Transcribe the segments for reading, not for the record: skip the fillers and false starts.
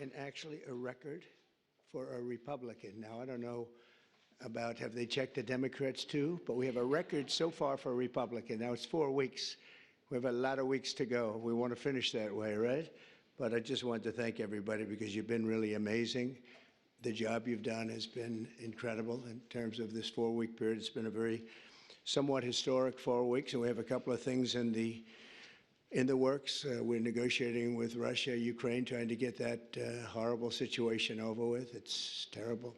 and actually a record for a Republican. Now, I don't know about, have they checked the Democrats too? But we have a record so far for a Republican. Now, it's 4 weeks. We have a lot of weeks to go. We want to finish that way, right? But I just want to thank everybody because you've been really amazing. The job you've done has been incredible in terms of this 4-week period. It's been a very somewhat historic 4 weeks, and we have a couple of things in the works. We're negotiating with Russia, Ukraine, trying to get that horrible situation over with. It's terrible.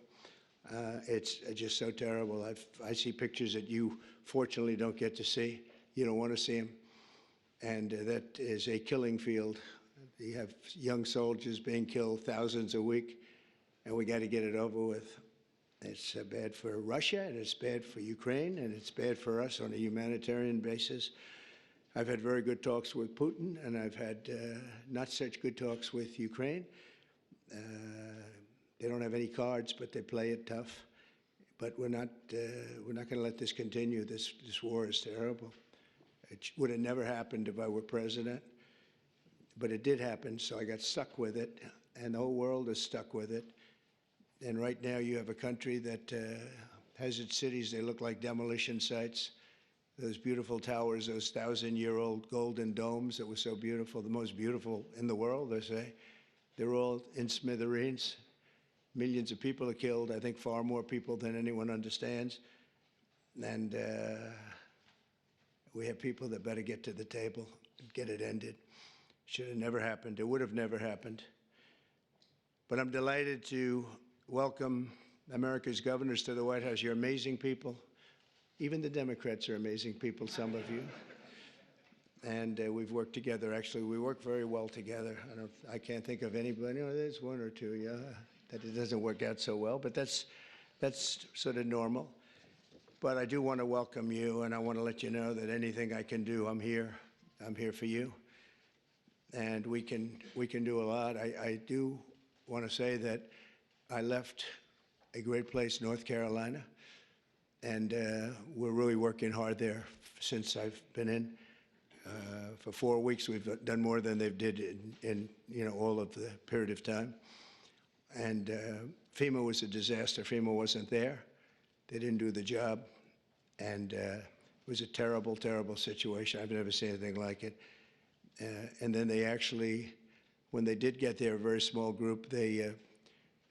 It's just so terrible. I see pictures that you fortunately don't get to see. You don't want to see them. And that is a killing field. You have young soldiers being killed, thousands a week, and we got to get it over with. It's bad for Russia, and it's bad for Ukraine, and it's bad for us on a humanitarian basis. I've had very good talks with Putin, and I've had not such good talks with Ukraine. They don't have any cards, but they play it tough. But we're not going to let this continue. This war is terrible. It would have never happened if I were president, but it did happen, so I got stuck with it, and the whole world is stuck with it. And right now you have a country that has its cities, they look like demolition sites. Those beautiful towers, those 1,000-year-old golden domes that were so beautiful, the most beautiful in the world, they say, they're all in smithereens. Millions of people are killed, I think far more people than anyone understands. And we have people that better get to the table and get it ended. Should have never happened. It would have never happened. But I'm delighted to welcome America's governors to the White House. You're amazing people. Even the Democrats are amazing people, some of you. And we've worked together. Actually, we work very well together. I can't think of anybody. Oh, there's one or two, yeah, that it doesn't work out so well. But that's sort of normal. But I do want to welcome you, and I want to let you know that anything I can do, I'm here. I'm here for you. And we can do a lot. I do want to say that I left a great place, North Carolina, and we're really working hard there since I've been in. For 4 weeks, we've done more than they've did in all of the period of time. And FEMA was a disaster. FEMA wasn't there. They didn't do the job, and it was a terrible, terrible situation. I've never seen anything like it. And then they actually, when they did get there, a very small group, they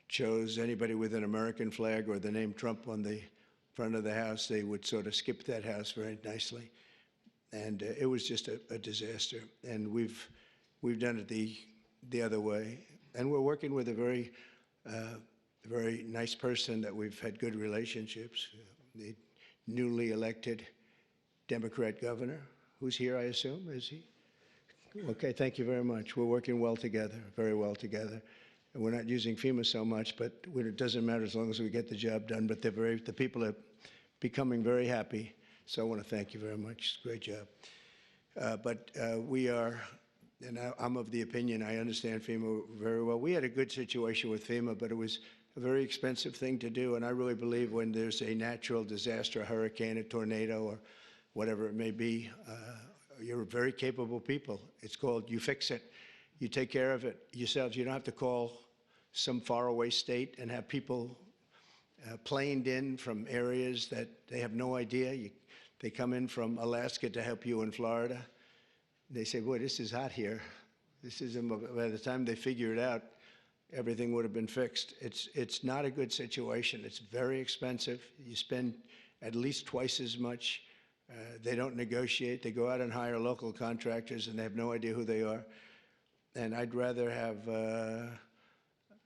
chose anybody with an American flag or the name Trump on the front of the house. They would sort of skip that house very nicely. And it was just a disaster. And we've done it the other way. And we're working with a very nice person that we've had good relationships, the newly elected Democrat governor, who's here, I assume, is he? Okay, thank you very much. We're working well together, very well together. And we're not using FEMA so much, but it doesn't matter as long as we get the job done. But the people are becoming very happy. So I want to thank you very much. Great job. But we are, and I'm of the opinion, I understand FEMA very well. We had a good situation with FEMA, but it was a very expensive thing to do. And I really believe when there's a natural disaster, a hurricane, a tornado, or whatever it may be, you're very capable people. It's called you fix it. You take care of it yourselves. You don't have to call some faraway state and have people planed in from areas that they have no idea. They come in from Alaska to help you in Florida. They say, boy, this is hot here. This isn't, by the time they figure it out, everything would have been fixed. It's not a good situation. It's very expensive. You spend at least twice as much. They don't negotiate. They go out and hire local contractors, and they have no idea who they are. And I'd rather have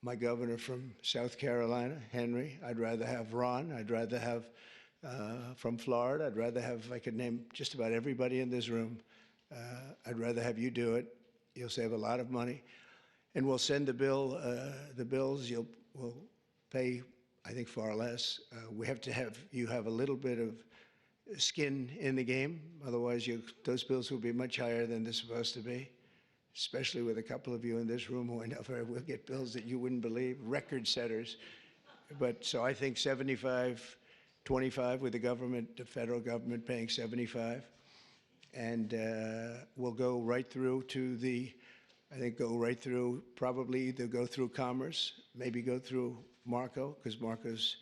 my governor from South Carolina, Henry. I'd rather have Ron. I'd rather have from Florida. I'd rather have, I could name just about everybody in this room. I'd rather have you do it. You'll save a lot of money. And we'll send the bills. We'll pay, I think, far less. We have to have you have a little bit of skin in the game. Otherwise, those bills will be much higher than they're supposed to be, especially with a couple of you in this room who I know will get bills that you wouldn't believe, record setters. But so I think 75, 25 with the government, the federal government paying 75. And we'll go right through to the I think go right through, probably either go through Commerce, maybe go through Marco, because Marco's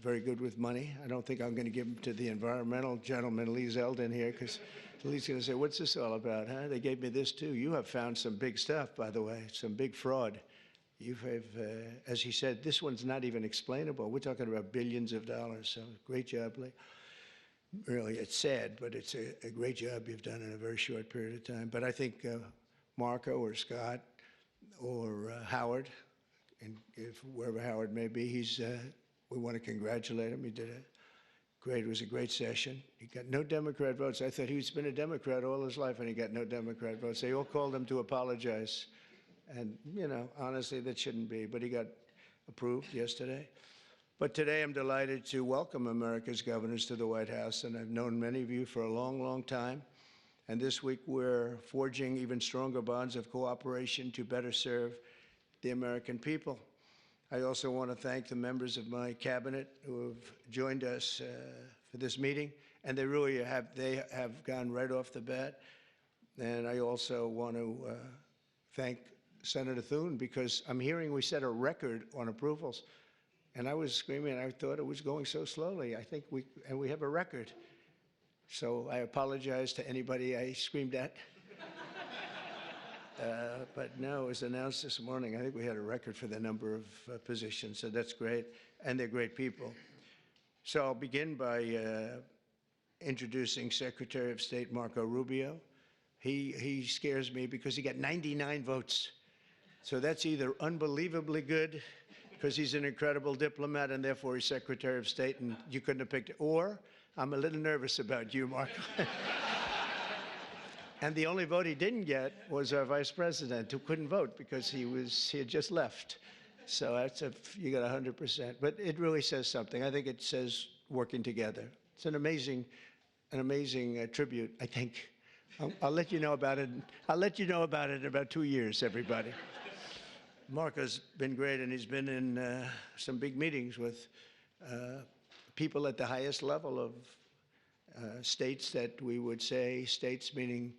very good with money. I don't think I'm going to give him to the environmental gentleman, Lee Zeldin, here, because Lee's going to say, what's this all about, huh? They gave me this, too. You have found some big stuff, by the way, some big fraud. You have, as he said, this one's not even explainable. We're talking about billions of dollars, so great job, Lee. Really, it's sad, but it's a great job you've done in a very short period of time. But I think Marco or Scott or Howard, and if wherever Howard may be, we want to congratulate him. He did it was a great session. He got no Democrat votes. I thought he's been a Democrat all his life, and he got no Democrat votes. They all called him to apologize. And, you know, honestly, that shouldn't be. But he got approved yesterday. But today I'm delighted to welcome America's governors to the White House. And I've known many of you for a long, long time. And this week we're forging even stronger bonds of cooperation to better serve the American people. I also want to thank the members of my cabinet who have joined us for this meeting, and they really have gone right off the bat. And I also want to thank Senator Thune, because I'm hearing we set a record on approvals, and I was screaming. I thought it was going so slowly. I think we have a record. So I apologize to anybody I screamed at. But no, it was announced this morning. I think we had a record for the number of positions, so that's great, and they're great people. So I'll begin by introducing Secretary of State Marco Rubio. He scares me because he got 99 votes. So that's either unbelievably good, because he's an incredible diplomat and therefore he's Secretary of State and you couldn't have picked it, or I'm a little nervous about you, Marco. And the only vote he didn't get was our vice president, who couldn't vote because he had just left. So you got 100%. But it really says something. I think it says working together. It's an amazing tribute, I think. I'll let you know about it. I'll let you know about it in about 2 years, everybody. Marco's been great, and he's been in some big meetings with people at the highest level of states that we would say, states meaning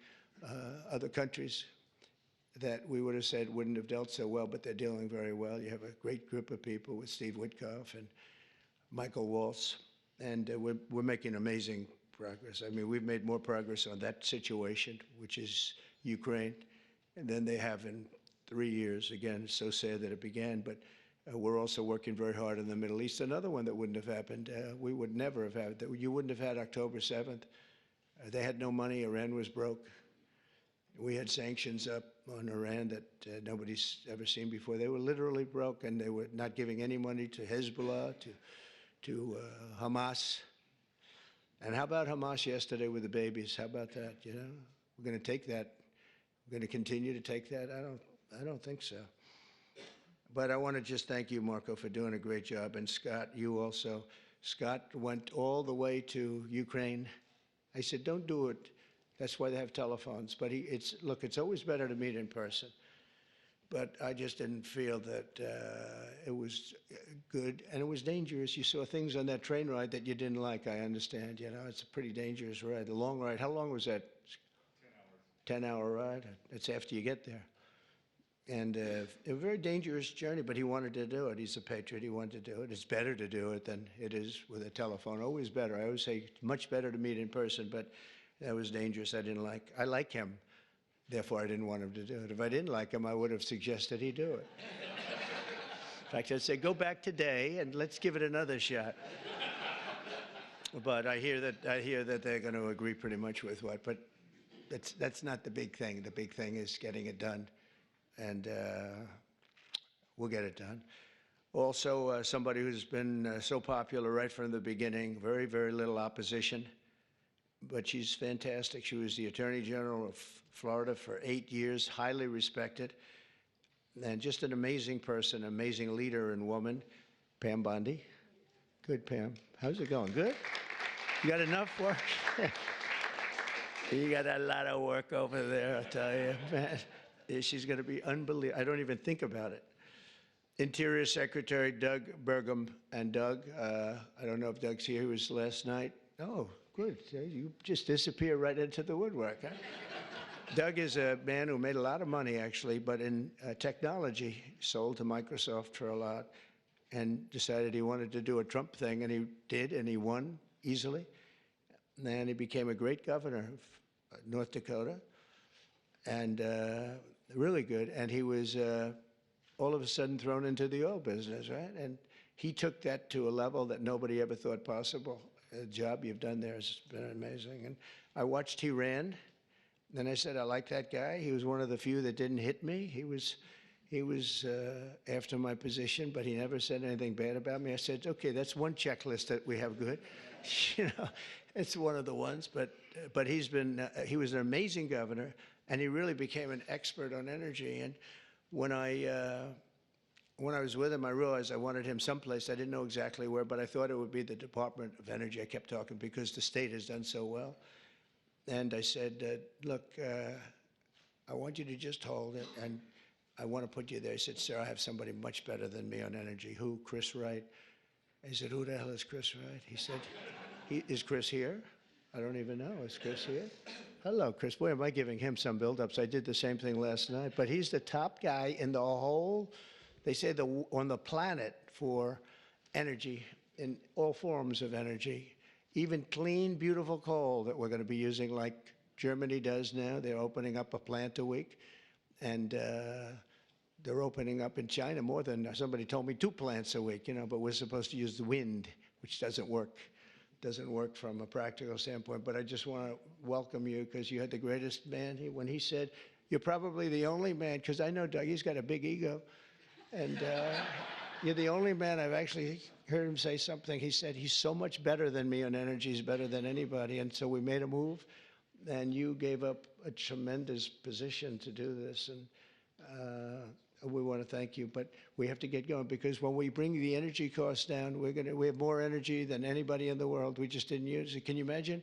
other countries that we would have said wouldn't have dealt so well, but they're dealing very well. You have a great group of people with Steve Witkoff and Michael Waltz, and we're making amazing progress. I mean, we've made more progress on that situation, which is Ukraine, than they have in 3 years. Again, it's so sad that it began, but we're also working very hard in the Middle East. Another one that wouldn't have happened, we would never have had, you wouldn't have had October 7th. They had no money. Iran was broke. We had sanctions up on Iran that nobody's ever seen before. They were literally broke, and they were not giving any money to Hezbollah, to Hamas. And how about Hamas yesterday with the babies? How about that? You know, we're going to take that. We're going to continue to take that. I don't think so. But I want to just thank you, Marco, for doing a great job. And Scott, you also. Scott went all the way to Ukraine. I said, don't do it. That's why they have telephones. But look, it's always better to meet in person. But I just didn't feel that it was good. And it was dangerous. You saw things on that train ride that you didn't like, I understand. You know, it's a pretty dangerous ride. The long ride, how long was that? 10 hours. 10-hour ride. That's after you get there. And a very dangerous journey, but he wanted to do it. He's a patriot. He wanted to do it. It's better to do it than it is with a telephone. Always better. I always say it's much better to meet in person, but that was dangerous. I like him. Therefore, I didn't want him to do it. If I didn't like him, I would have suggested he do it. In fact, I'd say, go back today and let's give it another shot. But I hear that they're going to agree pretty much with what. But that's not the big thing. The big thing is getting it done. And we'll get it done. Also, somebody who's been so popular right from the beginning, very, very little opposition, but she's fantastic. She was the Attorney General of Florida for 8 years, highly respected, and just an amazing person, amazing leader and woman, Pam Bondi. Good, Pam. How's it going? Good? You got enough work? You got a lot of work over there, I'll tell you, man. She's going to be unbelievable. I don't even think about it. Interior Secretary Doug Burgum. And Doug, I don't know if Doug's here. He was last night. Oh, good. You just disappear right into the woodwork, huh? Doug is a man who made a lot of money, actually, but in technology, sold to Microsoft for a lot, and decided he wanted to do a Trump thing, and he did, and he won easily. And he became a great governor of North Dakota, and really good. And he was all of a sudden thrown into the oil business, right? And he took that to a level that nobody ever thought possible. The job you've done there has been amazing. And I watched he ran. Then I said, I like that guy. He was one of the few that didn't hit me. He was after my position, but he never said anything bad about me. I said, okay, that's one checklist that we have good. You know, it's one of the ones. But he was an amazing governor, and he really became an expert on energy. And when I was with him, I realized I wanted him someplace. I didn't know exactly where, but I thought it would be the Department of Energy. I kept talking because the state has done so well. And I said, look, I want you to just hold it, and I want to put you there. He said, sir, I have somebody much better than me on energy. Who? Chris Wright. I said, who the hell is Chris Wright? He said, is Chris here? I don't even know. Is Chris here? Hello, Chris. Boy, am I giving him some build-ups. I did the same thing last night. But he's the top guy in the whole, they say, on the planet for energy, in all forms of energy. Even clean, beautiful coal that we're going to be using like Germany does now. They're opening up a plant a week. And they're opening up in China more than, somebody told me, 2 plants a week, you know, but we're supposed to use the wind, which doesn't work. Doesn't work from a practical standpoint. But I just want to welcome you because you had the greatest man. When he said, you're probably the only man, because I know Doug, he's got a big ego. And you're the only man I've actually heard him say something. He said, he's so much better than me on energy. He's better than anybody. And so we made a move, and you gave up a tremendous position to do this. And we want to thank you. But we have to get going because when we bring the energy costs down, we have more energy than anybody in the world. We just didn't use it. Can you imagine?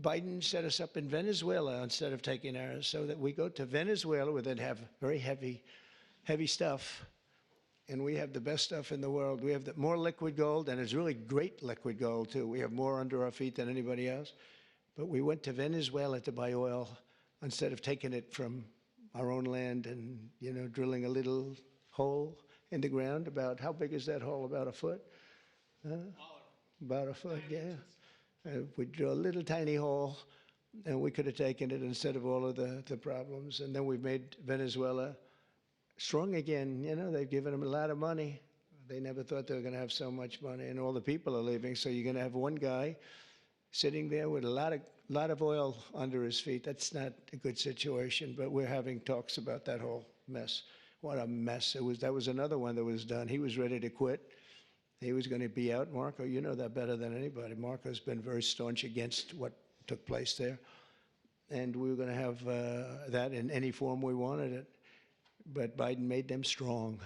Biden set us up in Venezuela instead of taking ours, so that we go to Venezuela where they'd have very heavy stuff. And we have the best stuff in the world. We have more liquid gold, and it's really great liquid gold, too. We have more under our feet than anybody else. But we went to Venezuela to buy oil instead of taking it from our own land and, you know, drilling a little hole in the ground. About how big is that hole? About a foot? About a foot, yeah. We drill a little tiny hole, and we could have taken it instead of all of the problems. And then we've made Venezuela strong again. You know, they've given them a lot of money. They never thought they were going to have so much money, and all the people are leaving. So you're going to have one guy sitting there with a lot of oil under his feet. That's not a good situation, but we're having talks about that whole mess. What a mess. That was another one that was done. He was ready to quit. He was going to be out. Marco, you know that better than anybody. Marco's been very staunch against what took place there. And we were going to have that in any form we wanted it. But Biden made them strong.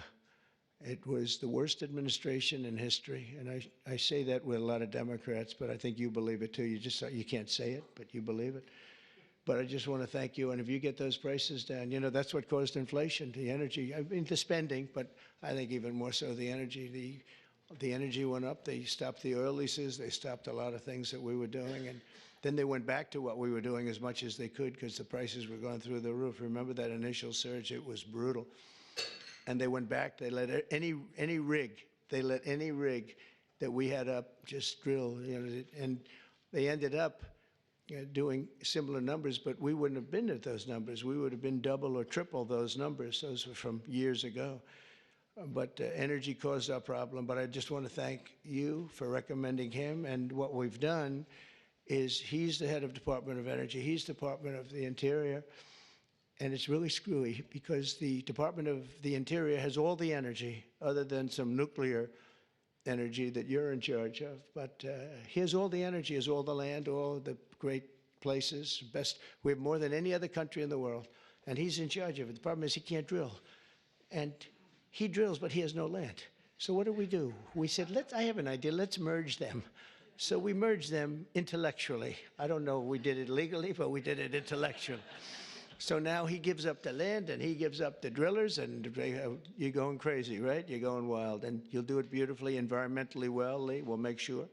It was the worst administration in history, and I say that with a lot of Democrats, but I think you believe it too. You can't say it, but you believe it. But I just want to thank you, and if you get those prices down, you know, that's what caused inflation, the energy. I mean, the spending, but I think even more so the energy. The energy went up. They stopped the oil leases. They stopped a lot of things that we were doing, and then they went back to what we were doing as much as they could because the prices were going through the roof. Remember that initial surge? It was brutal. And they went back. They let any rig that we had up just drill, you know, and they ended up doing similar numbers, but we wouldn't have been at those numbers. We would have been double or triple those numbers. Those were from years ago. But energy caused our problem. But I just want to thank you for recommending him. And what we've done is he's the head of Department of Energy. He's Department of the Interior. And it's really screwy because the Department of the Interior has all the energy other than some nuclear energy that you're in charge of. But he has all the energy, has all the land, all the great places, best. We have more than any other country in the world. And he's in charge of it. The problem is he can't drill. And he drills, but he has no land. So what do? We said, I have an idea. Let's merge them. So we merged them intellectually. I don't know if we did it legally, but we did it intellectually. So now he gives up the land, and he gives up the drillers, and you're going crazy, right? You're going wild. And you'll do it beautifully, environmentally well, Lee. We'll make sure.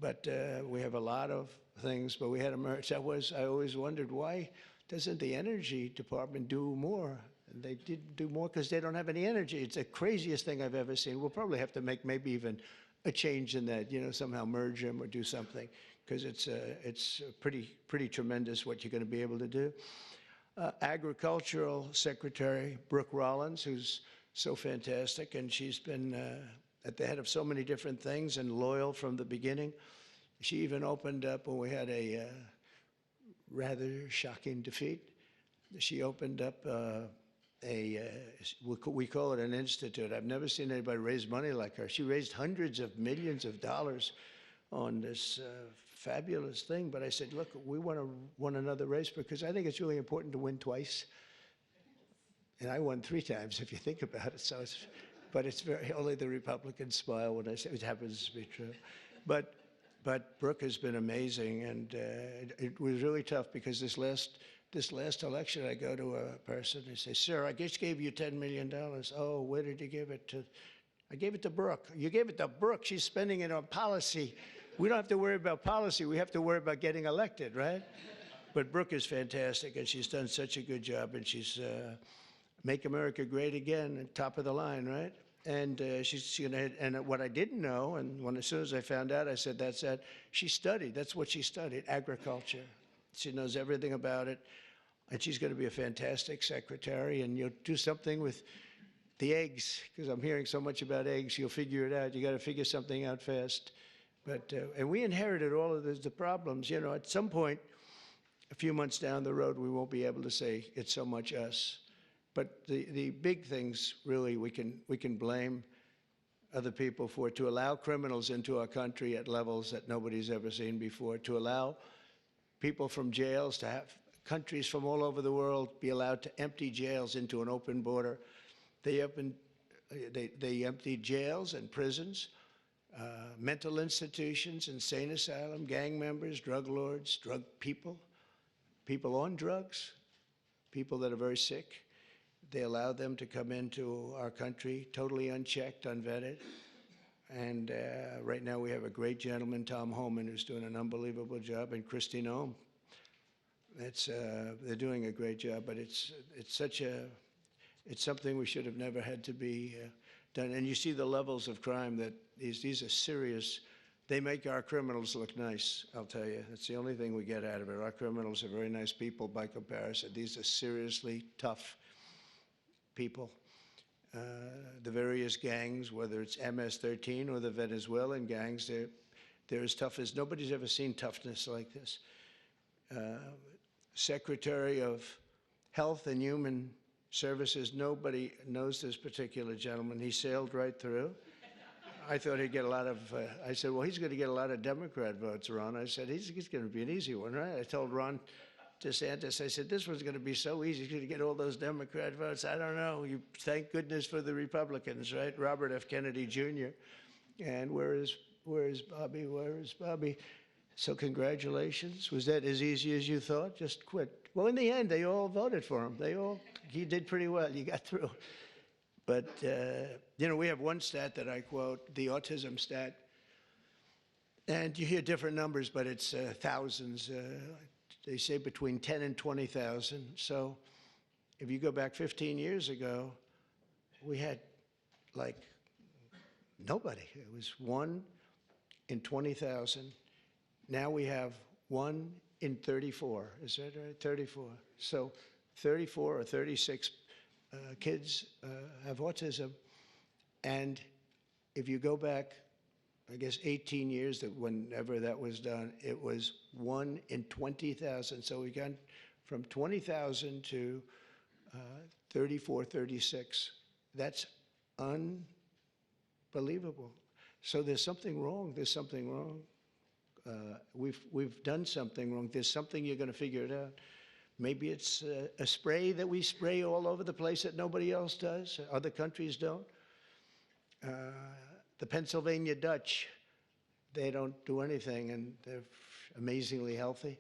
But we have a lot of things, but we had a merge. I always wondered, why doesn't the energy department do more? And they didn't do more because they don't have any energy. It's the craziest thing I've ever seen. We'll probably have to make maybe even a change in that, somehow merge them or do something, because it's pretty tremendous what you're going to be able to do. Agricultural Secretary Brooke Rollins, who's so fantastic, and she's been at the head of so many different things and loyal from the beginning. She even opened up when we had a rather shocking defeat. She opened up we call it an institute. I've never seen anybody raise money like her. She raised hundreds of millions of dollars on this fabulous thing. But I said, look, we want to win another race because I think it's really important to win twice. And I won 3 times, if you think about it. So but it's only the Republicans smile when I say it happens to be true. But Brooke has been amazing, and it was really tough because this last election, I go to a person and say, sir, I just gave you $10 million. Oh, where did you give it to? I gave it to Brooke. You gave it to Brooke. She's spending it on policy. We don't have to worry about policy. We have to worry about getting elected, right? But Brooke is fantastic, and she's done such a good job, and she's Make America Great Again, top of the line, right? And she's going to, and what I didn't know, and as soon as I found out, I said, that's that. She studied, that's what she studied, agriculture. She knows everything about it, and she's going to be a fantastic secretary, and you'll do something with the eggs, because I'm hearing so much about eggs. You'll figure it out. You got to figure something out fast. But, and we inherited all of the problems. At some point, a few months down the road, we won't be able to say it's so much us. But the big things, really, we can blame other people for, to allow criminals into our country at levels that nobody's ever seen before, to allow people from jails, to have countries from all over the world be allowed to empty jails into an open border. They emptied jails and prisons, mental institutions, insane asylum, gang members, drug lords, drug people, people on drugs, people that are very sick. They allowed them to come into our country totally unchecked, unvetted. And right now we have a great gentleman, Tom Homan, who's doing an unbelievable job, and Christine Ohm. They're doing a great job, but it's something we should have never had to be done. And you see the levels of crime that these are serious. They make our criminals look nice, I'll tell you. That's the only thing we get out of it. Our criminals are very nice people by comparison. These are seriously tough people. The various gangs, whether it's MS-13 or the Venezuelan gangs, they're as tough as nobody's ever seen toughness like this. Secretary of Health and Human Services, nobody knows this particular gentleman. He sailed right through. I thought he'd get a lot of, I said, well, he's going to get a lot of Democrat votes, Ron. I said, he's going to be an easy one, right? I told Ron DeSantis, I said, this one's going to be so easy. He's going to get all those Democrat votes. I don't know. You thank goodness for the Republicans, right? Robert F. Kennedy Jr. And where is Bobby? Where is Bobby? So congratulations. Was that as easy as you thought? Just quit. Well, in the end, they all voted for him. He did pretty well. You got through. But, we have one stat that I quote, the autism stat. And you hear different numbers, but it's thousands. They say between 10 and 20,000. So if you go back 15 years ago, we had like nobody. It was 1 in 20,000. Now we have 1 in 34. Is that right? 34. So 34 or 36 kids have autism. And if you go back, I guess 18 years, that whenever that was done, it was 1 in 20,000. So we got from 20,000 to 34, 36. That's unbelievable. So there's something wrong. There's something wrong. We've done something wrong. There's something, you're going to figure it out. Maybe it's a spray that we spray all over the place that nobody else does. Other countries don't. The Pennsylvania Dutch, they don't do anything, and they're amazingly healthy.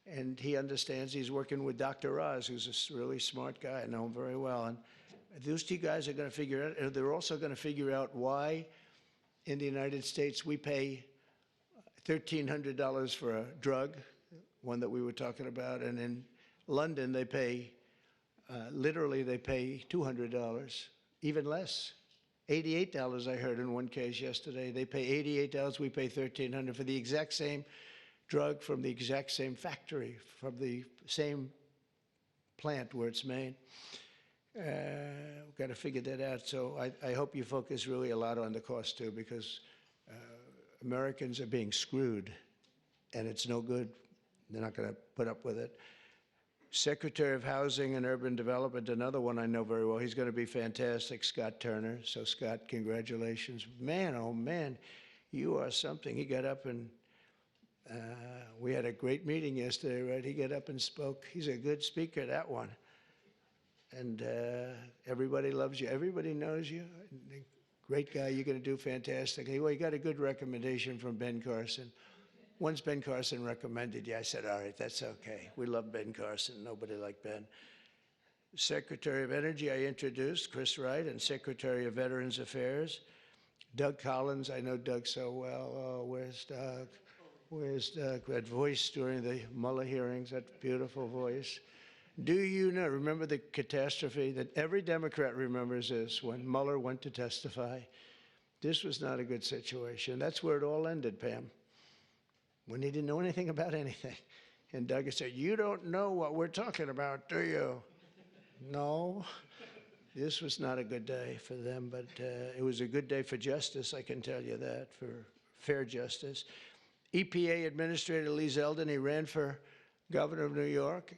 And he understands. He's working with Dr. Oz, who's a really smart guy. I know him very well. And those two guys are going to figure it out. They're also going to figure out why in the United States we pay $1,300 for a drug, one that we were talking about, and in London, they pay, literally they pay $200, even less. $88, I heard in one case yesterday. They pay $88, we pay $1,300 for the exact same drug from the exact same factory, from the same plant where it's made. We've got to figure that out. So I hope you focus really a lot on the cost too, because Americans are being screwed, and it's no good. They're not going to put up with it. Secretary of Housing and Urban Development, another one I know very well. He's going to be fantastic, Scott Turner. So, Scott, congratulations. Man, oh, man, you are something. He got up and we had a great meeting yesterday, right? He got up and spoke. He's a good speaker, that one. And everybody loves you. Everybody knows you. Great guy. You're going to do fantastically. Well, you got a good recommendation from Ben Carson. Once Ben Carson recommended you, I said, all right, that's okay. We love Ben Carson. Nobody like Ben. Secretary of Energy, I introduced, Chris Wright, and Secretary of Veterans Affairs, Doug Collins. I know Doug so well. Oh, where's Doug? Where's Doug? That voice during the Mueller hearings, that beautiful voice. Do you know, remember the catastrophe that every Democrat remembers this, when Mueller went to testify? This was not a good situation. That's where it all ended, Pam, when he didn't know anything about anything. And Doug said, you don't know what we're talking about, do you? No. This was not a good day for them, but it was a good day for justice, I can tell you that, for fair justice. EPA Administrator Lee Zeldin, he ran for governor of New York.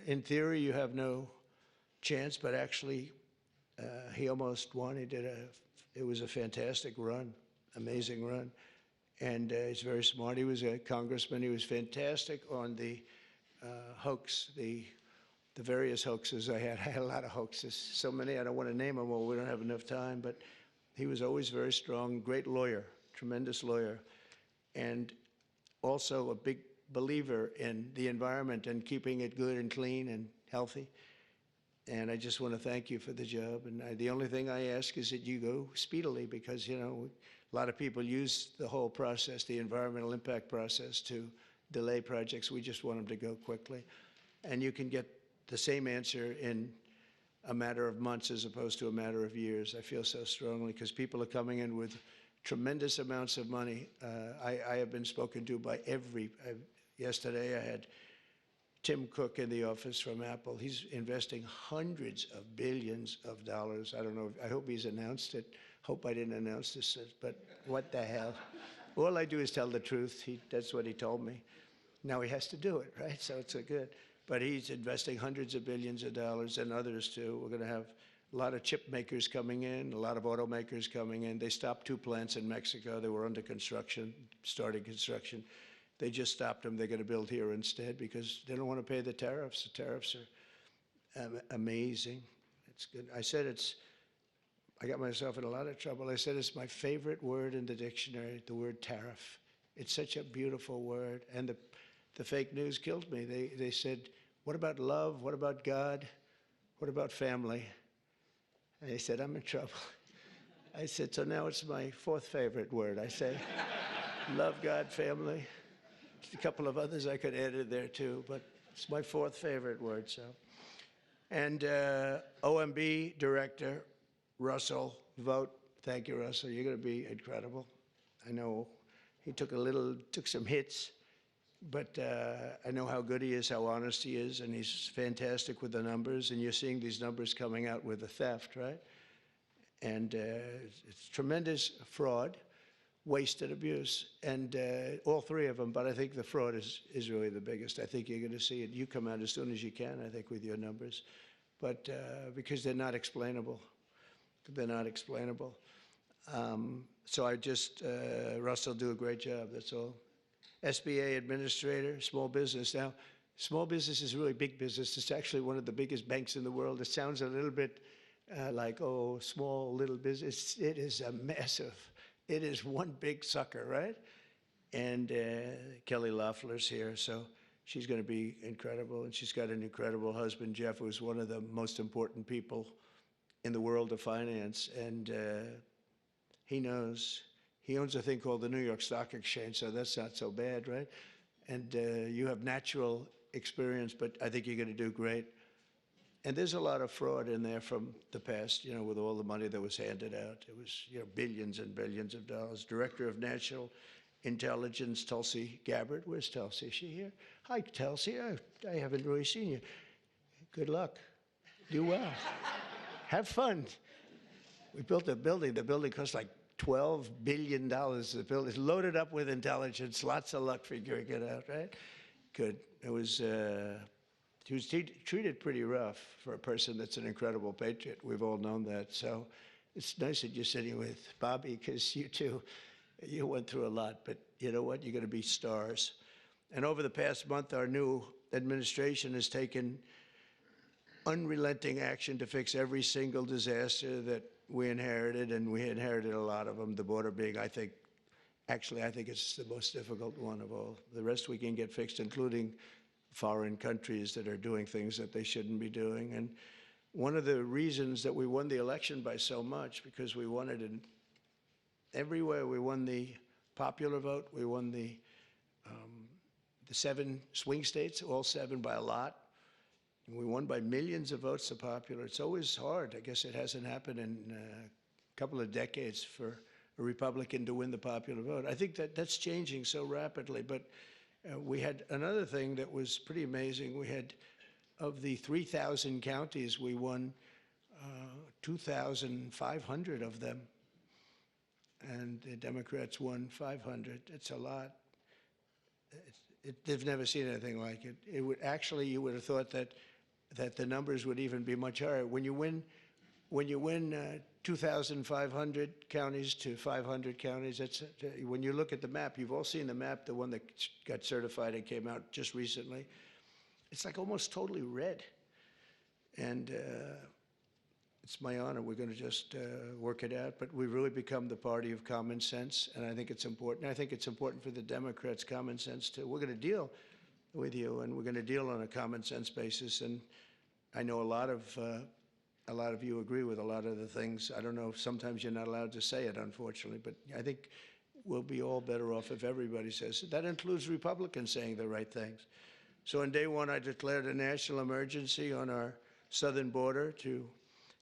In theory, you have no chance, but actually, he almost won. It was a fantastic run, amazing run. And he's very smart. He was a congressman. He was fantastic on the hoax, the various hoaxes I had. I had a lot of hoaxes, so many I don't want to name them all. We don't have enough time. But he was always very strong, great lawyer, tremendous lawyer, and also a big believer in the environment and keeping it good and clean and healthy. And I just want to thank you for the job. And the only thing I ask is that you go speedily, because, you know, a lot of people use the whole process, the environmental impact process, to delay projects. We just want them to go quickly. And you can get the same answer in a matter of months as opposed to a matter of years. I feel so strongly, because people are coming in with tremendous amounts of money. I have been spoken to by yesterday I had Tim Cook in the office from Apple. He's investing hundreds of billions of dollars. I don't know, I hope he's announced it. Hope I didn't announce this, but what the hell? All I do is tell the truth. That's what he told me. Now he has to do it, right? So it's a good. But he's investing hundreds of billions of dollars, and others too. We're going to have a lot of chip makers coming in, a lot of automakers coming in. They stopped 2 plants in Mexico. They were under construction, starting construction. They just stopped them. They're going to build here instead because they don't want to pay the tariffs. The tariffs are amazing. It's good. I got myself in a lot of trouble. I said it's my favorite word in the dictionary, the word tariff. It's such a beautiful word. And the fake news killed me. They said, what about love? What about God? What about family? And I said, I'm in trouble. I said, so now it's my 4th favorite word. I say, love, God, family. A couple of others I could add in there too, but it's my 4th favorite word. So, and OMB Director Russell Vogt, thank you, Russell. You're going to be incredible. I know he took some hits, but I know how good he is, how honest he is, and he's fantastic with the numbers. And you're seeing these numbers coming out with the theft, right? And it's tremendous fraud, waste, and abuse, and all 3 of them. But I think the fraud is really the biggest. I think you're going to see it. You come out as soon as you can, I think, with your numbers, but because they're not explainable. They're not explainable. So I just, Russell, do a great job, that's all. SBA Administrator, small business. Now, small business is really big business. It's actually one of the biggest banks in the world. It sounds a little bit like, oh, small, little business. It is a massive. It is one big sucker, right? And Kelly Loeffler's here, so she's going to be incredible. And she's got an incredible husband, Jeff, who's one of the most important people in the world of finance. And he knows. He owns a thing called the New York Stock Exchange, so that's not so bad, right? And you have natural experience, but I think you're going to do great. And there's a lot of fraud in there from the past, you know, with all the money that was handed out. It was, you know, billions and billions of dollars. Director of National Intelligence, Tulsi Gabbard. Where's Tulsi? Is she here? Hi, Tulsi. I haven't really seen you. Good luck. Do well. Have fun. We built a building. The building cost like $12 billion. The building is loaded up with intelligence. Lots of luck figuring it out, right? Good. It was, he was treated pretty rough for a person that's an incredible patriot. We've all known that. So it's nice that you're sitting with Bobby, because you too, you went through a lot. But you know what? You're going to be stars. And over the past month, our new administration has taken unrelenting action to fix every single disaster that we inherited, and we inherited a lot of them, the border being, I think it's the most difficult one of all. The rest we can get fixed, including foreign countries that are doing things that they shouldn't be doing. And one of the reasons that we won the election by so much, because we won it in everywhere. We won the popular vote. We won the 7 swing states, all 7 by a lot. And we won by millions of votes, the popular. It's always hard. I guess it hasn't happened in a couple of decades for a Republican to win the popular vote. I think that that's changing so rapidly. But we had another thing that was pretty amazing. We had, of the 3,000 counties, we won 2,500 of them. And the Democrats won 500. It's a lot. They've never seen anything like it. It would actually, you would have thought that the numbers would even be much higher. When you win 2,500 counties to 500 counties, that's, when you look at the map, you've all seen the map, the one that got certified and came out just recently. It's like almost totally red. And it's my honor. We're going to just work it out. But we've really become the party of common sense, and I think it's important. I think it's important for the Democrats' common sense too. We're going to deal with you, and we're going to deal on a common sense basis. And I know a lot of you agree with a lot of the things. I don't know if sometimes you're not allowed to say it, unfortunately, but I think we'll be all better off if everybody says it. That includes Republicans saying the right things. So on day one, I declared a national emergency on our southern border to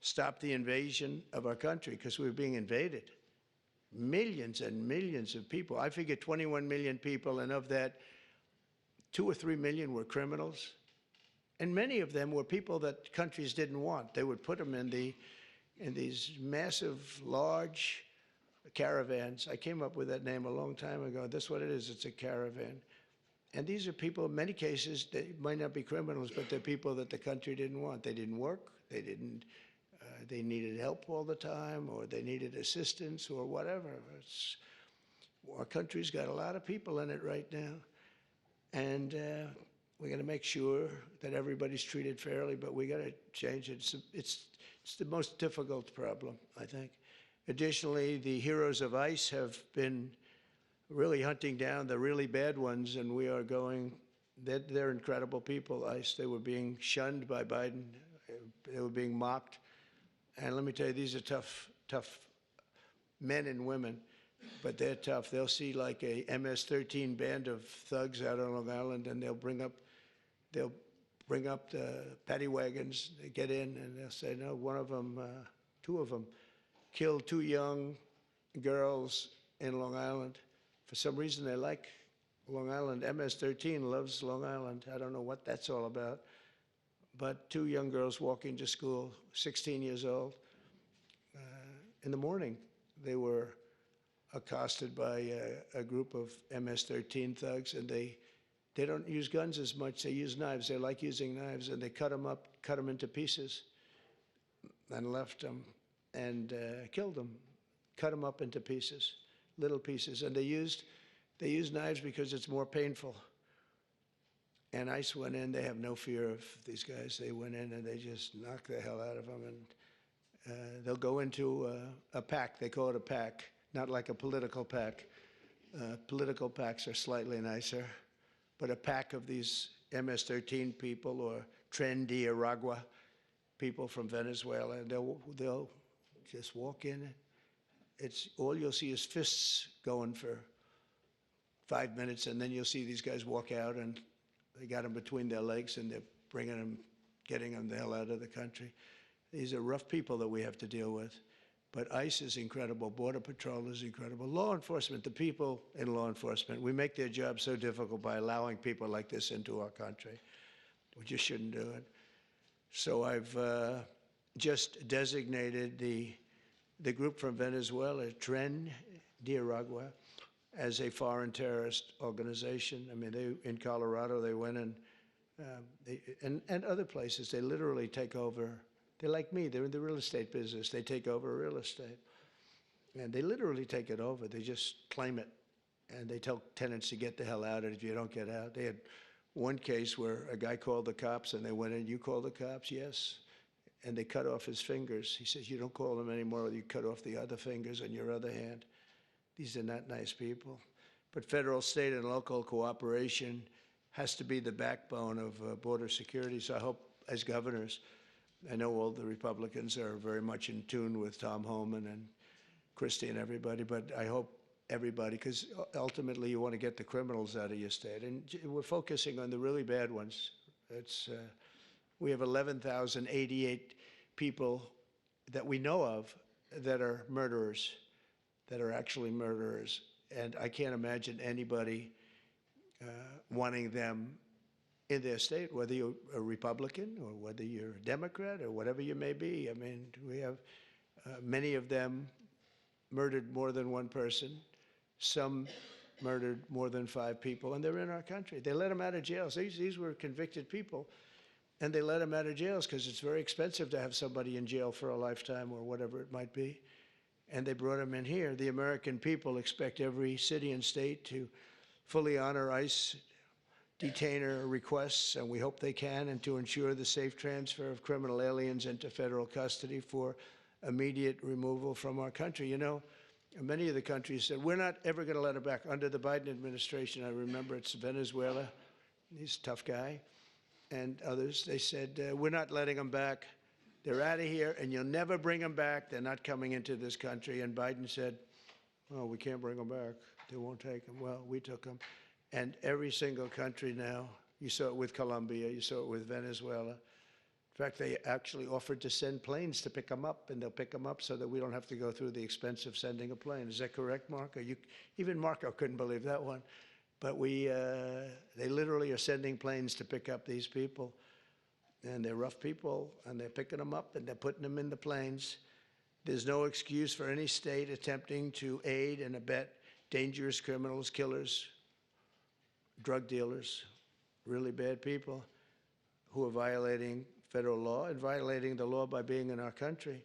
stop the invasion of our country, because we were being invaded. Millions and millions of people. I figure 21 million people, and of that, 2 or 3 million were criminals. And many of them were people that countries didn't want. They would put them in these massive, large caravans. I came up with that name a long time ago. That's what it is. It's a caravan. And these are people, in many cases, they might not be criminals, but they're people that the country didn't want. They didn't work. They didn't. They needed help all the time, or they needed assistance, or whatever. Our country's got a lot of people in it right now. And we're going to make sure that everybody's treated fairly, but we got to change it. It's the most difficult problem, I think. Additionally, the heroes of ICE have been really hunting down the really bad ones, and we are going, they're incredible people, ICE. They were being shunned by Biden. They were being mocked. And let me tell you, these are tough men and women, but they're tough. They'll see like a MS-13 band of thugs out on Long Island, and they'll bring up the paddy wagons. They get in, and they'll say, no, one of them, 2 of them, killed 2 young girls in Long Island. For some reason, they like Long Island. MS-13 loves Long Island. I don't know what that's all about. But 2 young girls walking to school, 16 years old. In the morning, they were accosted by a group of MS-13 thugs, and they don't use guns as much. They use knives. They like using knives, and they cut them up, cut them into pieces, and left them, and killed them, cut them up into pieces, little pieces. And they used knives because it's more painful. And ICE went in. They have no fear of these guys. They went in and they just knocked the hell out of them. And they'll go into a pack. They call it a pack, not like a political pack. Political packs are slightly nicer. But a pack of these MS-13 people, or Tren de Aragua people from Venezuela, and they'll just walk in. It's all you'll see is fists going for 5 minutes, and then you'll see these guys walk out, and They got them between their legs, and they're bringing them, getting them the hell out of the country. These are rough people that we have to deal with. But ICE is incredible. Border Patrol is incredible. Law enforcement, the people in law enforcement, we make their job so difficult by allowing people like this into our country. We just shouldn't do it. So I've just designated the group from Venezuela, Tren de Aragua, as a foreign terrorist organization. I mean, they, in Colorado, they went and other places, they literally take over. They're like me, they're in the real estate business. They take over real estate. And they literally take it over. They just claim it. And they tell tenants to get the hell out if you don't get out. They had one case where a guy called the cops, and they went in, "You call the cops?" "Yes." And they cut off his fingers. He says, "You don't call them anymore. You cut off the other fingers on your other hand." These are not nice people. But federal, state, and local cooperation has to be the backbone of border security. So I hope, as governors, I know all the Republicans are very much in tune with Tom Homan and Christie and everybody, but I hope everybody, because ultimately you want to get the criminals out of your state. And we're focusing on the really bad ones. We have 11,088 people that we know of that are murderers, that are actually murderers. And I can't imagine anybody wanting them in their state, whether you're a Republican or whether you're a Democrat or whatever you may be. I mean, we have many of them murdered more than one person. Some murdered more than 5 people, and they're in our country. They let them out of jails. These were convicted people, and they let them out of jails because it's very expensive to have somebody in jail for a lifetime or whatever it might be. And they brought them in here. The American people expect every city and state to fully honor ICE detainer requests, and we hope they can, and to ensure the safe transfer of criminal aliens into federal custody for immediate removal from our country. You know, many of the countries said, "We're not ever going to let them back." Under the Biden administration, I remember it's Venezuela. He's a tough guy. And others, they said, "We're not letting them back. They're out of here, and you'll never bring them back. They're not coming into this country." And Biden said, "Oh, we can't bring them back. They won't take them." Well, we took them. And every single country now, you saw it with Colombia, you saw it with Venezuela. In fact, they actually offered to send planes to pick them up, and they'll pick them up so that we don't have to go through the expense of sending a plane. Is that correct, Marco? Even Marco couldn't believe that one. But they literally are sending planes to pick up these people. And they're rough people, and they're picking them up, and they're putting them in the planes. There's no excuse for any state attempting to aid and abet dangerous criminals, killers, drug dealers, really bad people who are violating federal law and violating the law by being in our country.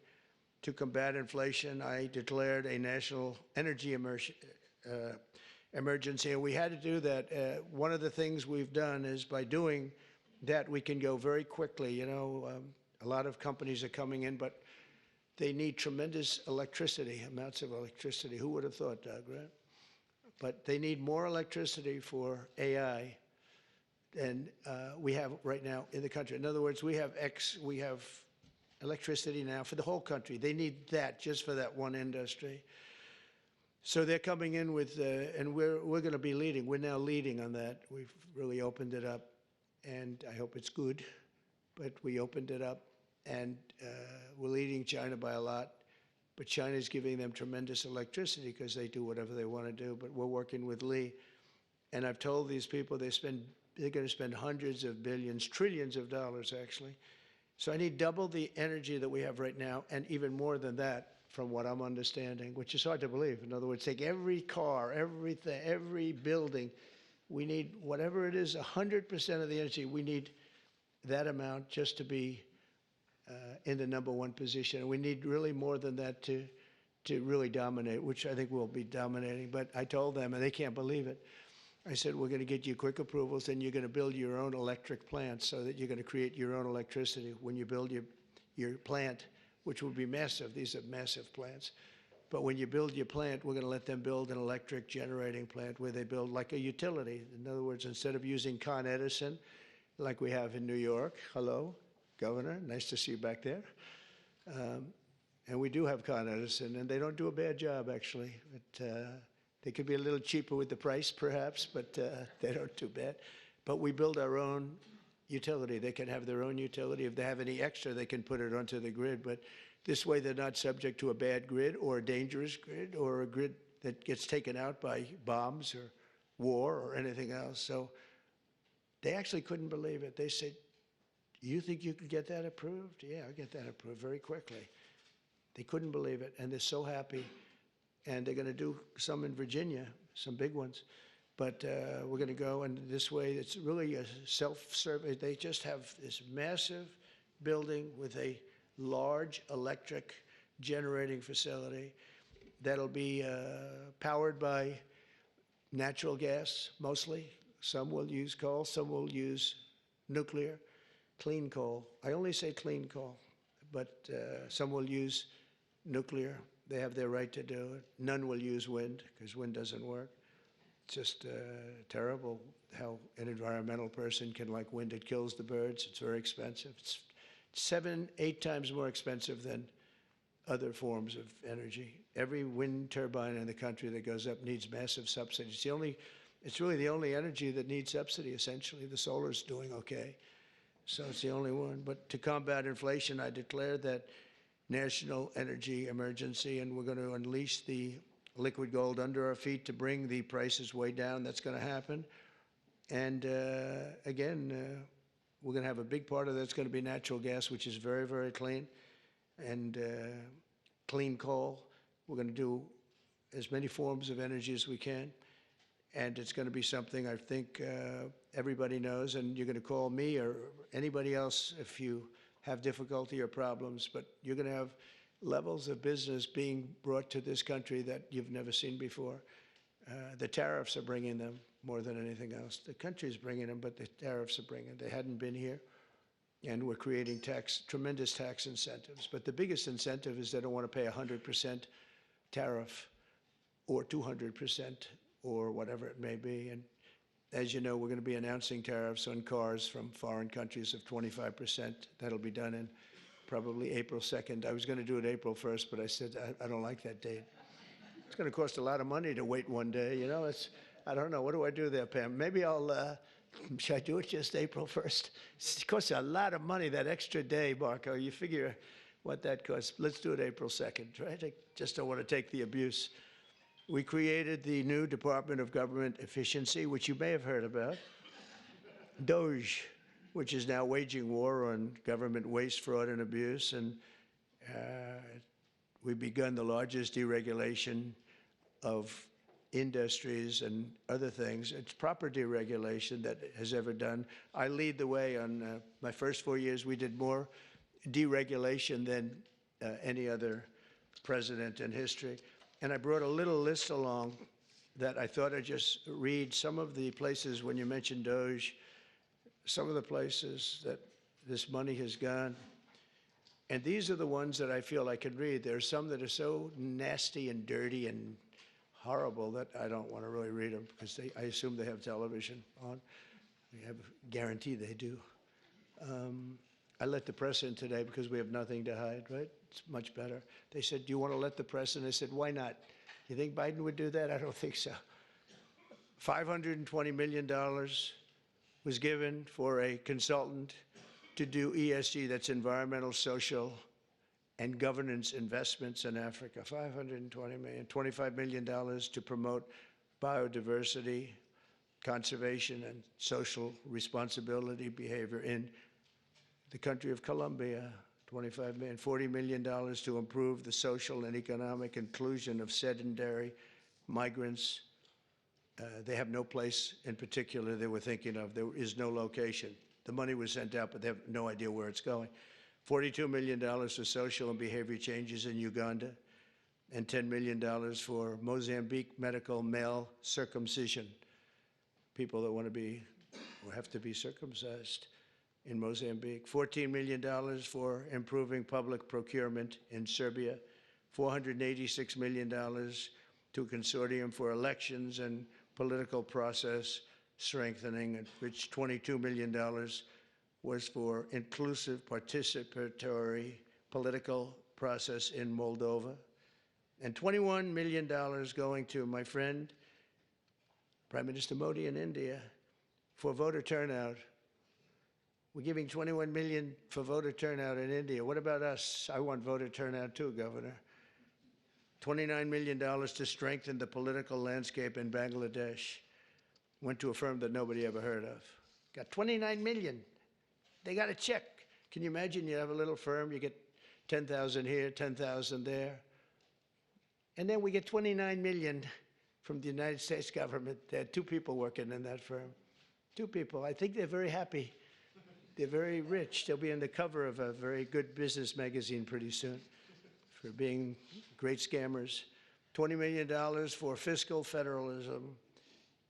To combat inflation, I declared a national energy emergency, and we had to do that. One of the things we've done is by doing that, we can go very quickly. You know, a lot of companies are coming in, but they need tremendous electricity, amounts of electricity. Who would have thought, Doug, right? But they need more electricity for AI than we have right now in the country. In other words, we have electricity now for the whole country. They need that just for that one industry. So they're coming in with, and we're going to be leading. We're now leading on that. We've really opened it up, and I hope it's good. But we opened it up, and we're leading China by a lot. But China's giving them tremendous electricity because they do whatever they want to do. But we're working with Lee. And I've told these people they're going to spend hundreds of billions, trillions of dollars, actually. So I need double the energy that we have right now, and even more than that, from what I'm understanding, which is hard to believe. In other words, take every car, everything, every building. We need, whatever it is, 100% of the energy. We need that amount just to be in the #1 position. And we need really more than that to really dominate, which I think we'll be dominating. But I told them, and they can't believe it. I said, we're going to get you quick approvals, then you're going to build your own electric plant so that you're going to create your own electricity when you build your plant, which will be massive. These are massive plants. But when you build your plant, we're going to let them build an electric generating plant where they build like a utility. In other words, instead of using Con Edison, like we have in New York, hello, Governor, nice to see you back there. And we do have Con Edison, and they don't do a bad job, actually. But, they could be a little cheaper with the price, perhaps, but they don't do bad. but we build our own utility. They can have their own utility. If they have any extra, they can put it onto the grid. But this way, they're not subject to a bad grid or a dangerous grid or a grid that gets taken out by bombs or war or anything else. So they actually couldn't believe it. They said, "You think you could get that approved?" "Yeah, I'll get that approved very quickly." They couldn't believe it, and they're so happy. And they're going to do some in Virginia, some big ones. But we're going to go, and this way, it's really a self-service. They just have this massive building with a large electric generating facility that'll be powered by natural gas, mostly. Some will use coal, some will use nuclear, clean coal. I only say clean coal, but some will use nuclear. They have their right to do it. None will use wind, because wind doesn't work. It's just terrible how an environmental person can like wind. It kills the birds. It's very expensive. It's 7, 8 times more expensive than other forms of energy. Every wind turbine in the country that goes up needs massive subsidies. It's really the only energy that needs subsidy, essentially. The solar's doing okay. So it's the only one. But to combat inflation, I declared that national energy emergency, and we're going to unleash the liquid gold under our feet to bring the prices way down. That's going to happen. And again, we're going to have a big part of that's going to be natural gas, which is very, very clean, and clean coal. We're going to do as many forms of energy as we can. And it's going to be something I think everybody knows, and you're going to call me or anybody else if you have difficulty or problems, but you're going to have levels of business being brought to this country that you've never seen before. The tariffs are bringing them more than anything else. The country's bringing them, but the tariffs are bringing them. They hadn't been here, and we're creating tremendous tax incentives. But the biggest incentive is they don't want to pay 100% tariff or 200% or whatever it may be. And as you know, we're going to be announcing tariffs on cars from foreign countries of 25%. That'll be done in probably April 2nd. I was going to do it April 1st, but I said, I don't like that date. It's going to cost a lot of money to wait one day. You know, I don't know. What do I do there, Pam? Maybe should I do it just April 1st? It costs a lot of money, that extra day, Marco. You figure what that costs. Let's do it April 2nd, right? I just don't want to take the abuse. We created the new Department of Government Efficiency, which you may have heard about, DOGE, which is now waging war on government waste, fraud, and abuse. And we've begun the largest deregulation of industries and other things. It's proper deregulation that has ever done. I lead the way on my first 4 years. We did more deregulation than any other president in history. And I brought a little list along that I thought I'd just read. Some of the places, when you mentioned DOGE, some of the places that this money has gone. And these are the ones that I feel I can read. There are some that are so nasty and dirty and horrible that I don't want to really read them, because I assume they have television on. I have a guarantee they do. I let the press in today because we have nothing to hide, right? It's much better. They said, "Do you want to let the press in?" I said, "Why not? You think Biden would do that?" I don't think so. $520 million was given for a consultant to do ESG, that's environmental, social, and governance investments in Africa. $520 million, $25 million to promote biodiversity, conservation, and social responsibility behavior in the country of Colombia. $25 million, $40 million to improve the social and economic inclusion of sedentary migrants. They have no place in particular they were thinking of. There is no location. The money was sent out, but they have no idea where it's going. $42 million for social and behavior changes in Uganda, and $10 million for Mozambique medical male circumcision. People that want to be, or have to be circumcised in Mozambique. $14 million for improving public procurement in Serbia. $486 million to a consortium for elections and political process strengthening, which $22 million was for inclusive participatory political process in Moldova. And $21 million going to my friend, Prime Minister Modi in India, for voter turnout. We're giving 21 million for voter turnout in India. What about us? I want voter turnout too, Governor. $29 million to strengthen the political landscape in Bangladesh. Went to a firm that nobody ever heard of. Got 29 million. They got a check. Can you imagine you have a little firm, you get 10,000 here, 10,000 there. And then we get 29 million from the United States government. There are 2 people working in that firm. 2 people. I think they're very happy. They're very rich. They'll be on the cover of a very good business magazine pretty soon for being great scammers. $20 million for fiscal federalism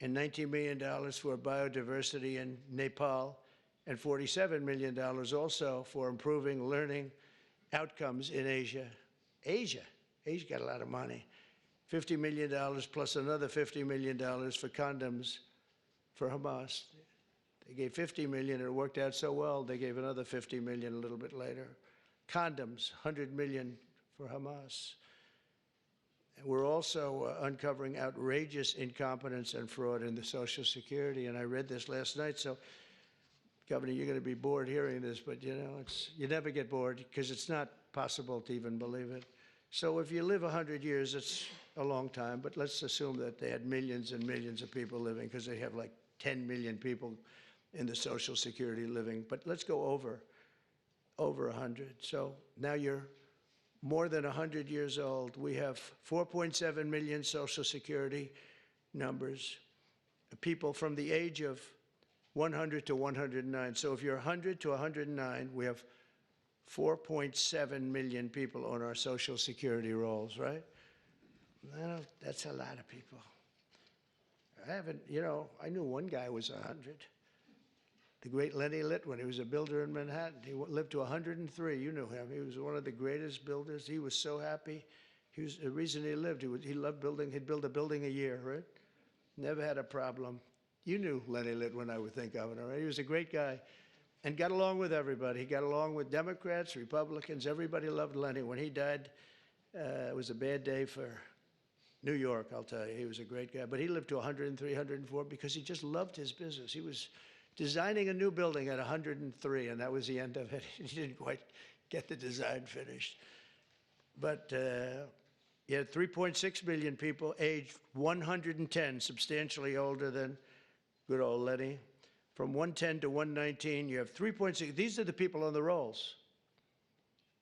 and $19 million for biodiversity in Nepal and $47 million also for improving learning outcomes in Asia. Asia got a lot of money. $50 million plus another $50 million for condoms for Hamas. They gave $50 million, and it worked out so well, they gave another $50 million a little bit later. Condoms, $100 million for Hamas. And we're also uncovering outrageous incompetence and fraud in the Social Security, and I read this last night, so Governor, you're going to be bored hearing this, but you know, you never get bored because it's not possible to even believe it. So if you live 100 years, it's a long time, but let's assume that they had millions and millions of people living because they have like 10 million people in the Social Security living. But let's go over 100. So now you're more than 100 years old. We have 4.7 million Social Security numbers, people from the age of 100 to 109. So if you're 100 to 109, we have 4.7 million people on our Social Security rolls, right? Well, that's a lot of people. I knew one guy was 100. The great Lenny Litwin, he was a builder in Manhattan. He lived to 103. You knew him. He was one of the greatest builders. He was so happy. The reason he lived, he loved building. He'd build a building a year, right? Never had a problem. You knew Lenny Litwin, I would think, Governor, right? He was a great guy and got along with everybody. He got along with Democrats, Republicans. Everybody loved Lenny. When he died, it was a bad day for New York, I'll tell you. He was a great guy. But he lived to 103, 104 because he just loved his business. He was designing a new building at 103, and that was the end of it. He didn't quite get the design finished. But you had 3.6 million people aged 110, substantially older than good old Lenny. From 110 to 119, you have 3.6. These are the people on the rolls.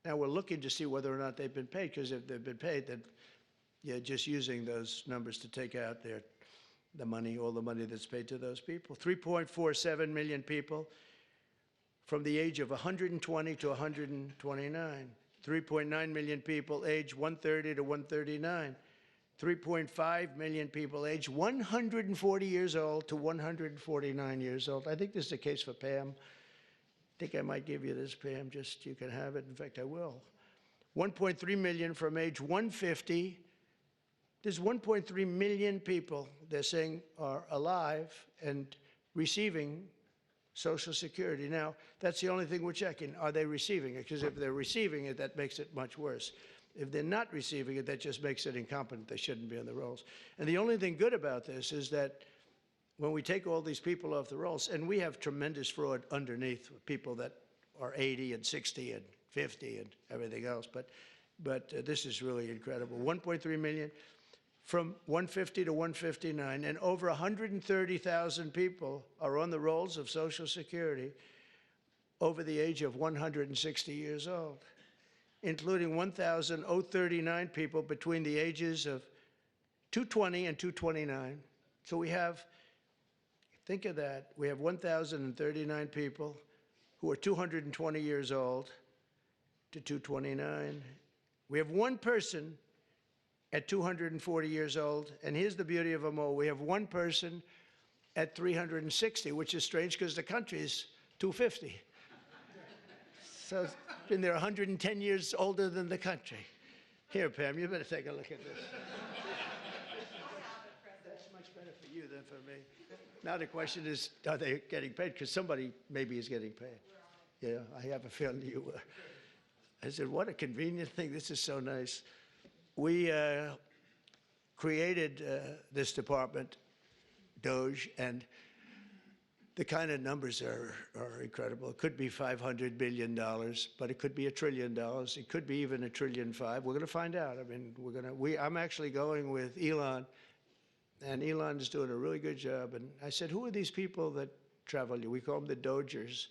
Now we're looking to see whether or not they've been paid, because if they've been paid, then you're just using those numbers to take out the money, all the money that's paid to those people. 3.47 million people from the age of 120 to 129. 3.9 million people age 130 to 139. 3.5 million people age 140 years old to 149 years old. I think this is the case for Pam. I think I might give you this, Pam, just you can have it. In fact, I will. 1.3 million from age 150. There's 1.3 million people, they're saying, are alive and receiving Social Security. Now, that's the only thing we're checking. Are they receiving it? Because if they're receiving it, that makes it much worse. If they're not receiving it, that just makes it incompetent. They shouldn't be on the rolls. And the only thing good about this is that when we take all these people off the rolls, and we have tremendous fraud underneath, people that are 80 and 60 and 50 and everything else, but this is really incredible. 1.3 million from 150 to 159, and over 130,000 people are on the rolls of Social Security over the age of 160 years old, including 1,039 people between the ages of 220 and 229. So we have, think of that, we have 1,039 people who are 220 years old to 229. We have one person at 240 years old, and here's the beauty of them all. We have one person at 360, which is strange because the country is 250. So it's been there 110 years older than the country. Here, Pam, you better take a look at this. That's much better for you than for me. Now the question is, are they getting paid? Because somebody maybe is getting paid. Yeah, I have a feeling you were. I said, what a convenient thing. This is so nice. We created this department, DOJ, and The kind of numbers are incredible. It could be $500 billion, but it could be $1 trillion. It could be even $1.5 trillion. We're going to find out. I mean, I'm actually going with Elon, and Elon is doing a really good job. And I said, who are these people that travel? We call them the Dodgers.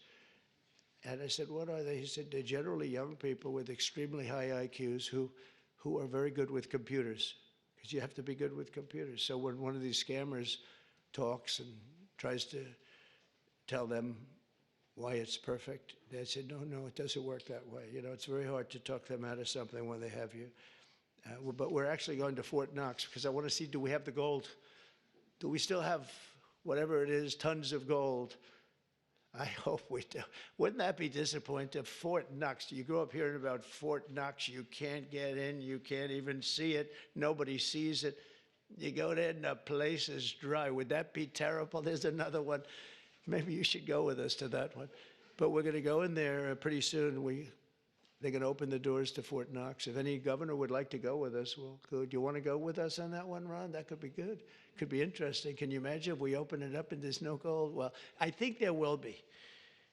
And I said, what are they? He said, they're generally young people with extremely high IQs who are very good with computers, because you have to be good with computers. So when one of these scammers talks and tries to tell them why it's perfect, they said, no, it doesn't work that way. You know, it's very hard to talk them out of something when they have you. But we're actually going to Fort Knox because I want to see, do we have the gold? Do we still have whatever it is, tons of gold? I hope we do. Wouldn't that be disappointing? Fort Knox. You grow up hearing about Fort Knox. You can't get in. You can't even see it. Nobody sees it. You go there and the place is dry. Would that be terrible? There's another one. Maybe you should go with us to that one. But we're going to go in there pretty soon. They're going to open the doors to Fort Knox. If any governor would like to go with us, well, good. You want to go with us on that one, Ron? That could be good. Could be interesting. Can you imagine if we open it up and there's no gold? Well, I think there will be.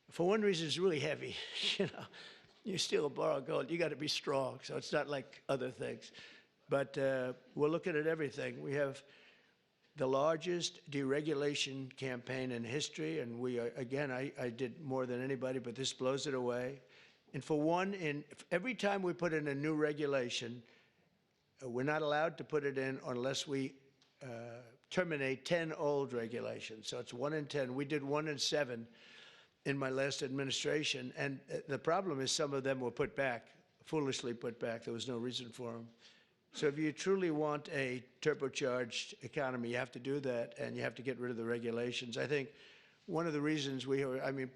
For one reason, it's really heavy. You know, you steal or borrow gold, you got to be strong. So it's not like other things. But we're looking at everything. We have the largest deregulation campaign in history, and again, I did more than anybody, but this blows it away. And for one, every time we put in a new regulation, we're not allowed to put it in unless we terminate 10 old regulations. So it's 1 in 10. We did 1 in 7 in my last administration, and the problem is some of them were put back, foolishly put back. There was no reason for them. So if you truly want a turbocharged economy, you have to do that, and you have to get rid of the regulations. I think one of the reasons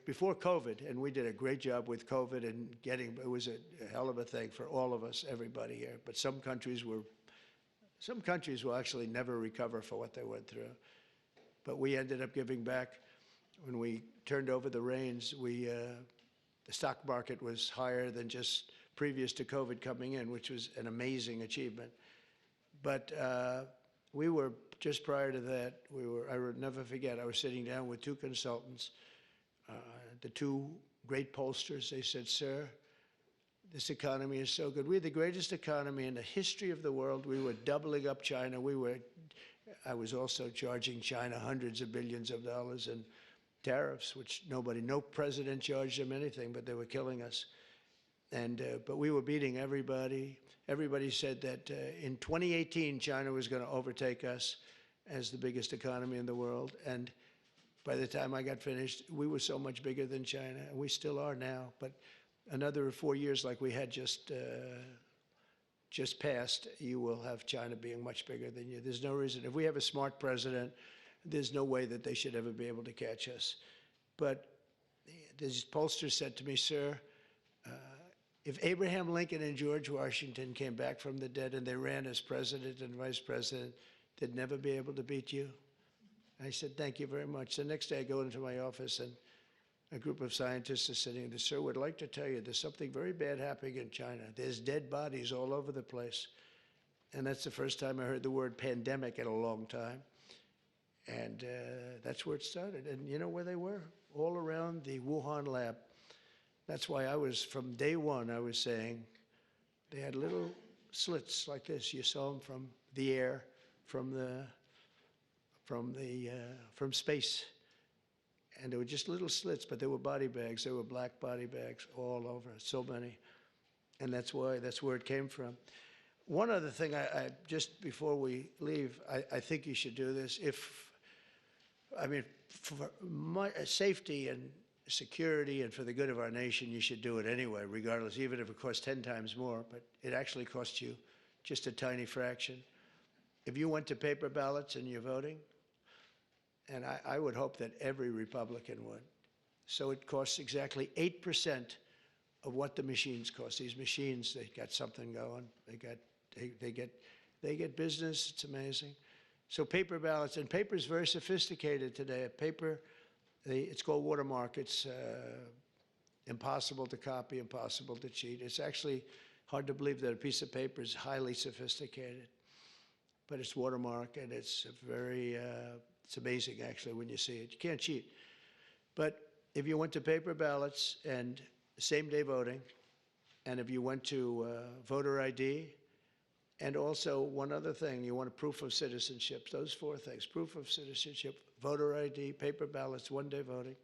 before COVID, and we did a great job with COVID and it was a hell of a thing for all of us, everybody here. But some countries will actually never recover for what they went through. But we ended up giving back. When we turned over the reins, the stock market was higher than just previous to COVID coming in, which was an amazing achievement. But we were, just prior to that, I would never forget, I was sitting down with 2 consultants, the 2 great pollsters. They said, sir, this economy is so good. We're the greatest economy in the history of the world. We were doubling up China. I was also charging China hundreds of billions of dollars in tariffs, which no president charged them anything, but they were killing us. But we were beating everybody. Everybody said that in 2018, China was going to overtake us as the biggest economy in the world. And by the time I got finished, we were so much bigger than China, and we still are now. But another 4 years like we had just passed, you will have China being much bigger than you. There's no reason. If we have a smart president, there's no way that they should ever be able to catch us. But this pollster said to me, sir, if Abraham Lincoln and George Washington came back from the dead and they ran as president and vice president, they'd never be able to beat you. I said, thank you very much. The next day I go into my office and a group of scientists are sitting there. Sir, would like to tell you there's something very bad happening in China. There's dead bodies all over the place. And that's the first time I heard the word pandemic in a long time. And that's where it started. And you know where they were? All around the Wuhan lab. That's why from day one, I was saying, they had little slits like this. You saw them from the air, from space. And they were just little slits, but they were body bags. They were black body bags all over, so many. And that's where it came from. One other thing, just before we leave, I think you should do this. For my safety and security and for the good of our nation, you should do it anyway, regardless, even if it costs 10 times more, but it actually costs you just a tiny fraction. If you went to paper ballots and you're voting, and I would hope that every Republican would, so it costs exactly 8% of what the machines cost. These machines, they got something going. They get business. It's amazing. So paper ballots, and paper is very sophisticated today. It's called watermark. It's impossible to copy, impossible to cheat. It's actually hard to believe that a piece of paper is highly sophisticated, but it's watermark, and it's it's amazing actually when you see it. You can't cheat. But if you went to paper ballots and same-day voting, and if you went to voter ID, and also one other thing, you want a proof of citizenship, those four things: proof of citizenship, voter ID, paper ballots, one-day voting.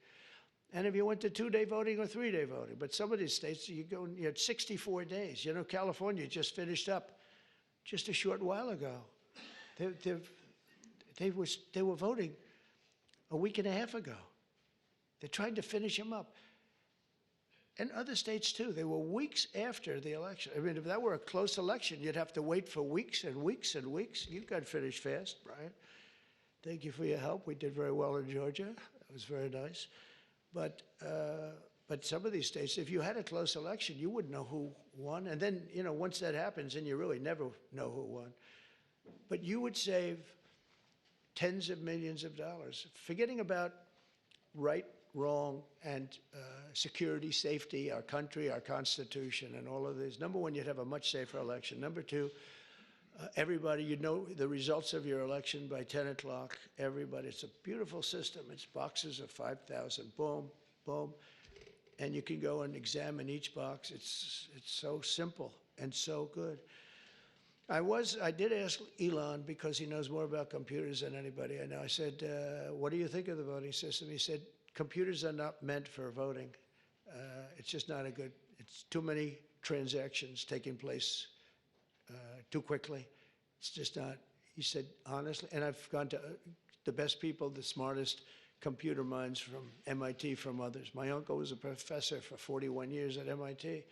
And if you went to two-day voting or three-day voting, but some of these states, you had 64 days. You know, California just finished up just a short while ago. They were voting a week and a half ago. They're trying to finish them up. And other states, too. They were weeks after the election. I mean, if that were a close election, you'd have to wait for weeks and weeks and weeks. You got finished fast, Brian. Thank you for your help. We did very well in Georgia. That was very nice. But some of these states, if you had a close election, you wouldn't know who won. And then, you know, once that happens, then you really never know who won. But you would save tens of millions of dollars, forgetting about right, wrong, and security, safety, our country, our Constitution, and all of this. Number one, you'd have a much safer election. Number two, everybody, you'd know the results of your election by 10 o'clock. Everybody, it's a beautiful system. It's boxes of 5,000, boom, boom. And you can go and examine each box. It's so simple and so good. I did ask Elon, because he knows more about computers than anybody I know. I said, what do you think of the voting system? He said, computers are not meant for voting. It's just not a good, it's too many transactions taking place too quickly. It's just not, he said, honestly, and I've gone to the best people, the smartest computer minds from MIT, from others. My uncle was a professor for 41 years at MIT,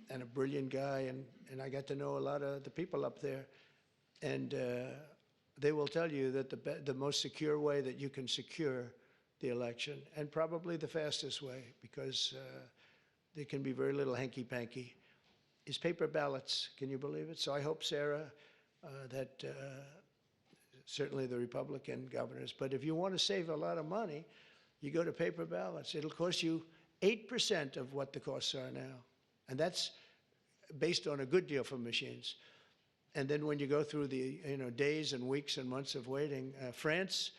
and a brilliant guy, and I got to know a lot of the people up there. And they will tell you that the most secure way that you can secure the election, and probably the fastest way, because there can be very little hanky-panky, is paper ballots. Can you believe it? So I hope, Sarah, that certainly the Republican governors, but if you want to save a lot of money, you go to paper ballots. It'll cost you 8% of what the costs are now. And that's based on a good deal for machines. And then when you go through the days and weeks and months of waiting, France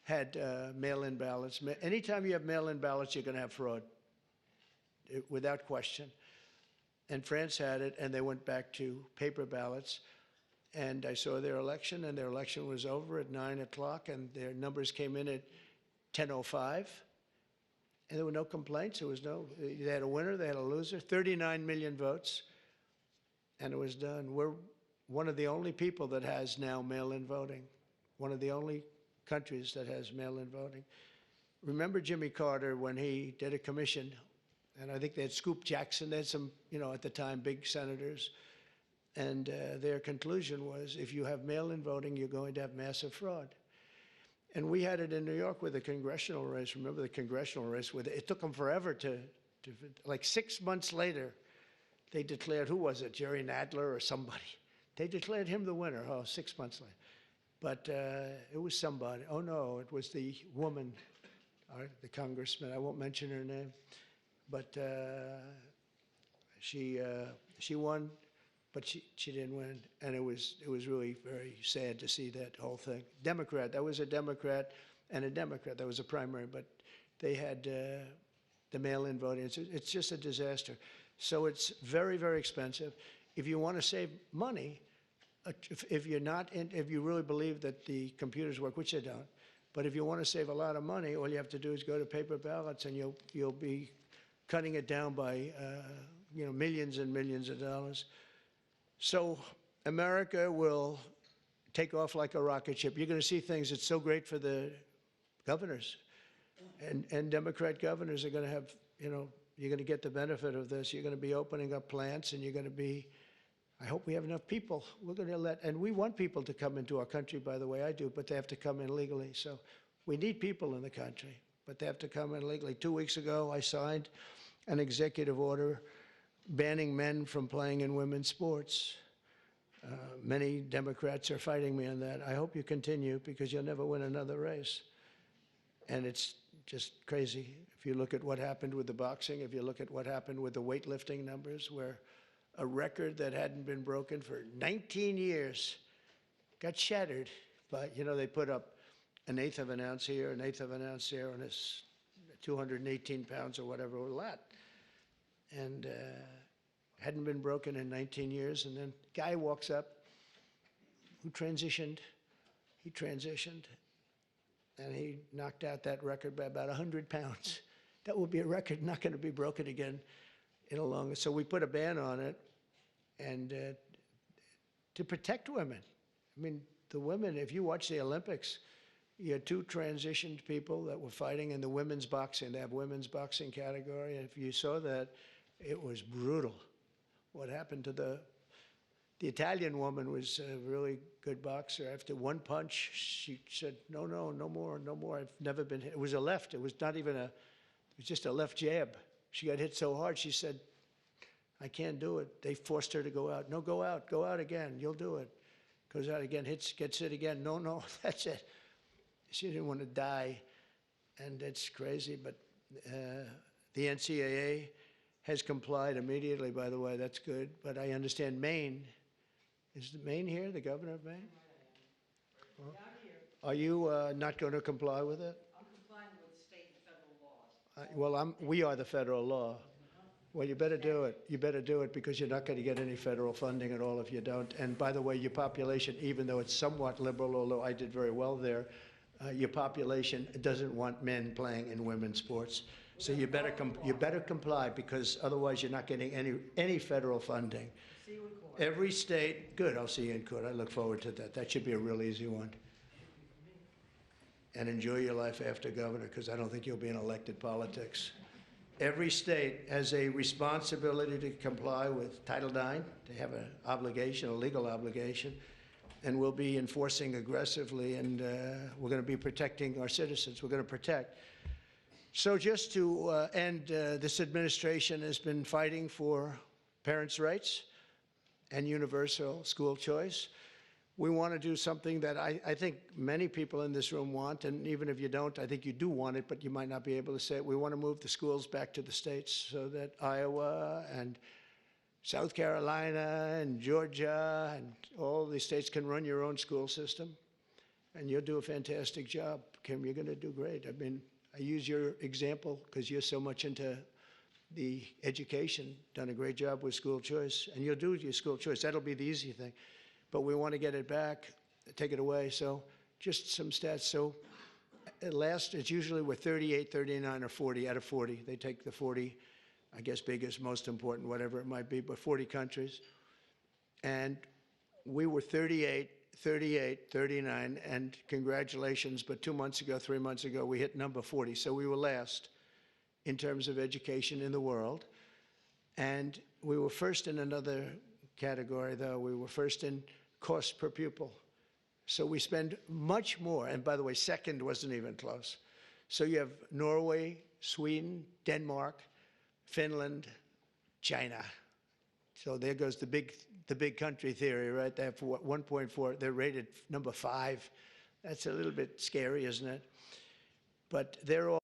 had mail-in ballots. Anytime you have mail-in ballots, you're going to have fraud, without question. And France had it, and they went back to paper ballots. And I saw their election, and their election was over at 9 o'clock, and their numbers came in at 10:05. And there were no complaints. They had a winner, they had a loser, 39 million votes, and it was done. We're one of the only people that has now mail-in voting, one of the only countries that has mail-in voting. Remember Jimmy Carter when he did a commission, and I think they had Scoop Jackson, they had some, at the time, big senators, and their conclusion was, if you have mail-in voting, you're going to have massive fraud. And we had it in New York with the congressional race. Remember the congressional race? It took them forever like 6 months later, they declared, who was it, Jerry Nadler or somebody? They declared him the winner, 6 months later. But it was somebody. Oh, no, it was the woman, the congressman. I won't mention her name. But she won, but she didn't win. And it was really very sad to see that whole thing. Democrat, that was a Democrat and a Democrat. That was a primary, but they had the mail-in voting. It's just a disaster. So it's very, very expensive. If you want to save money, if you really believe that the computers work, which they don't, but if you want to save a lot of money, all you have to do is go to paper ballots, and you'll be cutting it down by millions and millions of dollars. So America will take off like a rocket ship. You're going to see things that's so great for the governors, and Democrat governors are going to have, you're going to get the benefit of this. You're going to be opening up plants, and you're going to be, I hope we have enough people. We're going to and we want people to come into our country, by the way, I do, but they have to come in legally. So we need people in the country, but they have to come in legally. 2 weeks ago, I signed an executive order banning men from playing in women's sports. Many Democrats are fighting me on that. I hope you continue, because you'll never win another race. And it's just crazy. If you look at what happened with the boxing, if you look at what happened with the weightlifting numbers, where a record that hadn't been broken for 19 years got shattered. But, they put up an eighth of an ounce here, an eighth of an ounce there, and it's 218 pounds or whatever, a lot. And hadn't been broken in 19 years. And then guy walks up who transitioned. He transitioned, and he knocked out that record by about 100 pounds. That will be a record not going to be broken again in a long. So we put a ban on it, and to protect women. I mean, the women, if you watch the Olympics, you had two transitioned people that were fighting in the women's boxing. They have women's boxing category. And if you saw that, it was brutal. What happened to the Italian woman was a really good boxer. After one punch, she said, no, no, no more, no more. I've never been hit. It was a left. It was not even it was just a left jab. She got hit so hard, she said, I can't do it. They forced her to go out. No, go out again. You'll do it. Goes out again, gets hit again. No, no, that's it. She didn't want to die, and it's crazy, but the NCAA has complied immediately, by the way. That's good. But I understand Maine. Is Maine here, the governor of Maine? Well, are you not going to comply with it? I'm complying with state and federal laws. We are the federal law. Well, you better do it. You better do it because you're not going to get any federal funding at all if you don't. And by the way, your population, even though it's somewhat liberal, although I did very well there, your population doesn't want men playing in women's sports. So you better comply because otherwise you're not getting any federal funding. See you in court. Every state, good, I'll see you in court. I look forward to that. That should be a real easy one. And enjoy your life after governor because I don't think you'll be in elected politics. Every state has a responsibility to comply with Title IX. They have an obligation, a legal obligation, and we'll be enforcing aggressively, and we're going to be protecting our citizens. We're going to protect. So just to end, this administration has been fighting for parents' rights and universal school choice. We want to do something that I think many people in this room want, and even if you don't, I think you do want it, but you might not be able to say it. We want to move the schools back to the states so that Iowa and South Carolina and Georgia and all these states can run your own school system. And you'll do a fantastic job, Kim. You're going to do great. I mean, I use your example because you're so much into the education, done a great job with school choice, and you'll do your school choice. That'll be the easy thing. But we want to get it back, take it away. So just some stats. So at last, it's usually we're 38, 39, or 40 out of 40. They take the 40, I guess, biggest, most important, whatever it might be, but 40 countries. And we were 38, 38, 39, and congratulations, but 2 months ago, 3 months ago, we hit number 40. So we were last in terms of education in the world. And we were first in another category, though. We were first in cost per pupil. So we spend much more. And by the way, second wasn't even close. So you have Norway, Sweden, Denmark, Finland, China. So there goes the big country theory, right? They have 1.4. They're rated number 5. That's a little bit scary, isn't it? But they're all